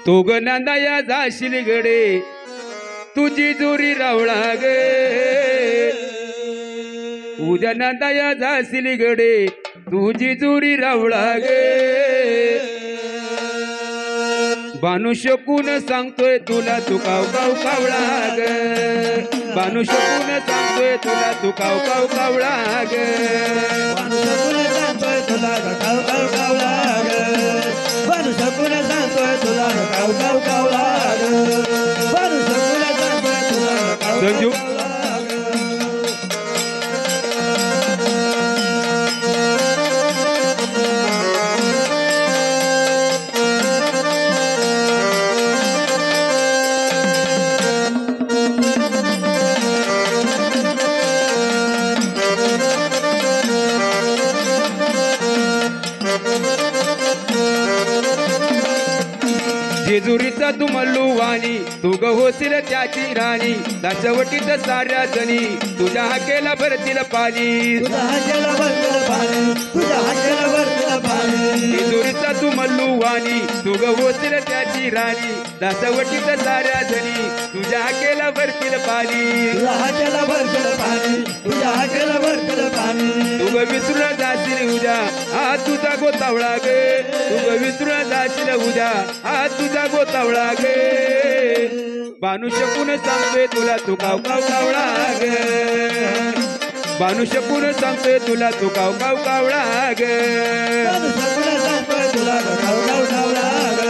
तो ग नांदाया जाशील गडे तुझी जोरी रावळा गे उद्या नांदाया जाशील गडे तुझी जोरी रावळा गे बानू शकून सांगतोय तुला तू काव काव कावळा ग बानू शकून सांगतोय तुला तू काव काव कावळा ग बानू शकून सांगतोय तुला काव काव कावळा ग बानू शकून सांगतोय तुला काव काव कावळा ग बानू शकून सांगतोय तुला काव संजू जेजुरीचा तू मल्लू वाणी तू ग होशील त्याची राणी दाशवटीच साऱ्या जणी तुझ्या हाकेला भरतील पाणी तुझ्या हाकेला भरतील पाणी तुझ्या हाकेला भरतील पाणी जेजुरीचा तू मल्लू वाणी तू ग होशील त्याची राणी दाशवटीच साऱ्या जणी तुझ्या हाकेला भरतील पाणी तुझ्या हाकेला भरतील पाणी तुझ्या हाकेला भरतील पाणी तू ग विसरून जाशील उद्या हा तुझा गोतावळा गे तू ग विसरून जाशील उद्या हा तुझा गोतावळा गे बानू शकून सांगतोय तुला तू काव काव कावळा गे बानू शकून सांगतोय तुला तू काव काव कावळा गे बानू शकून सांगतोय तुला काव काव कावळा ग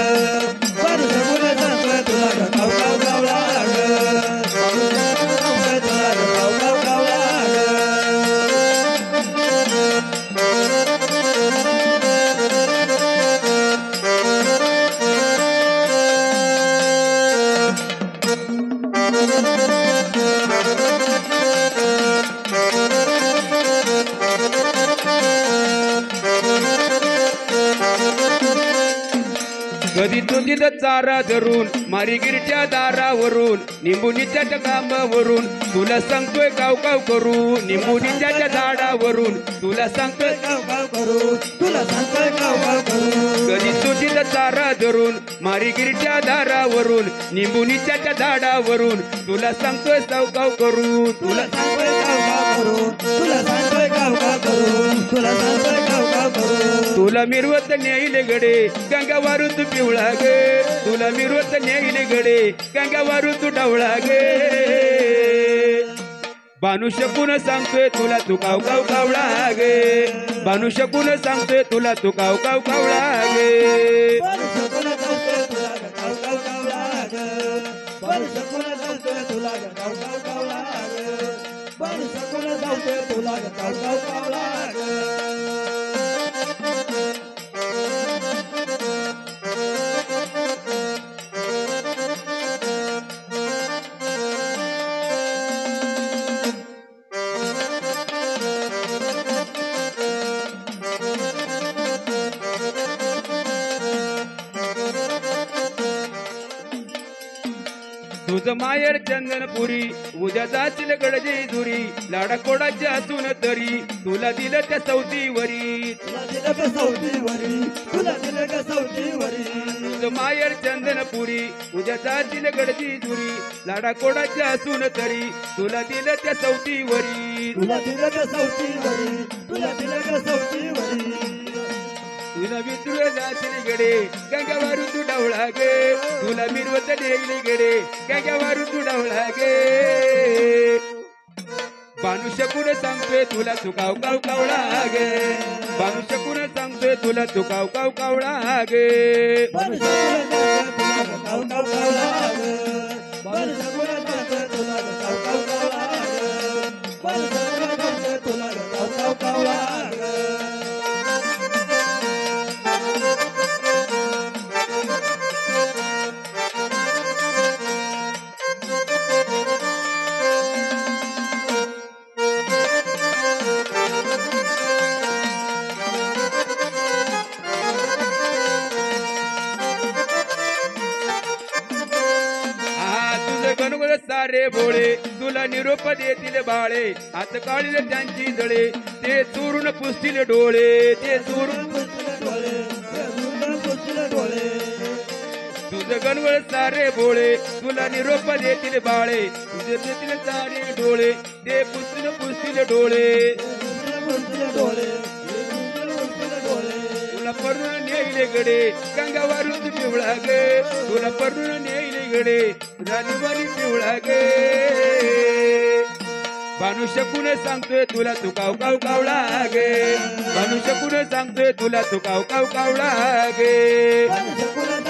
बानू शकून सांगतोय तुला काव काव कावळा ग बानू शकून सांगतोय तुला काव काव कावळा कधी तुझी चारा धरून मारीगिरीच्या दारावरून निंबुनीच्या कामावरून तुला सांगतोय काव काव करू निंबुनीच्या झाडावरून तुला सांगतोय काव काव करू तुला सांगतोय काव काव करू कधी तुझी चारा धरून मारीगिरीच्या दारावरून निंबुनीच्या झाडावरून तुला सांगतोय साव काव करू तुला सांगतोय काव काव करू तुला सांगतोय काव काव करू तुला सांगतोय काव काव करू तुला मिरवत नेईल गडे गंगावारू तू पिवळा गे तुला मिरवत नेईल गडे गंगावारू तू डावळा गे बानू शकून सांगतोय तुला तू काव काव कावळा गे बानू शकून सांगतोय तुला तू काव काव कावळा गे बानू शकून सांगतोय तुला काव काव कावळा ग बानू शकून सांगतोय तुला काव काव कावळा ग बानू शकून सांगतोय तुला काव काव कावळा ग तुझं मायर चंदनपुरी उद्या जाशील गडजे जुरी लाडा कोडाची असून तरी तुला दिलं त्या सौतीवरी तुला दिलं का सौतीवरी तुला दिलं का सौतीवरी तुझं मायर चंदनपुरी उद्या जाशील गडजी जुरी लाडा कोडाची असून तरी तुला दिलं त्या सौतीवरी तुला दिलं का सौतीवरी तुला दिलं का सौतीवरी तुला मित्र जाशील गडे गंगावारू तू डावळा गे तुला मिरवत नेईल गडे गंगावारू तू डावळा गे बानू शकून सांगतोय तुला तू काव काव कावळा गे बानू शकून सांगतोय तुला तू काव काव कावळा गे बानू शकून सांगतोय तुला काव काव कावळा ग बानू शकून सांगतोय तुला काव काव कावळा ग बानू शकून सांगतोय तुला काव काव कावळा ग सारे भोळे तुला निरोप देतील बाळे हात काढील त्यांची जळे ते चोरून पुसतील डोळे ते चोरून पुसतील डोळे गणवळ सारे भोळे तुला निरोप देतील बाळे तुझे देतील सारे डोळे ते पुसतील डोळे तुला परून नेईले गडे गंगावारून पिवळा गे तुला परून नेईले गडे राणीवाणी पिवळा गे भानू शकून सांगतोय तुला तू काव काव कावळा गे भानू शकून सांगतोय तुला तू काव काव कावळा गे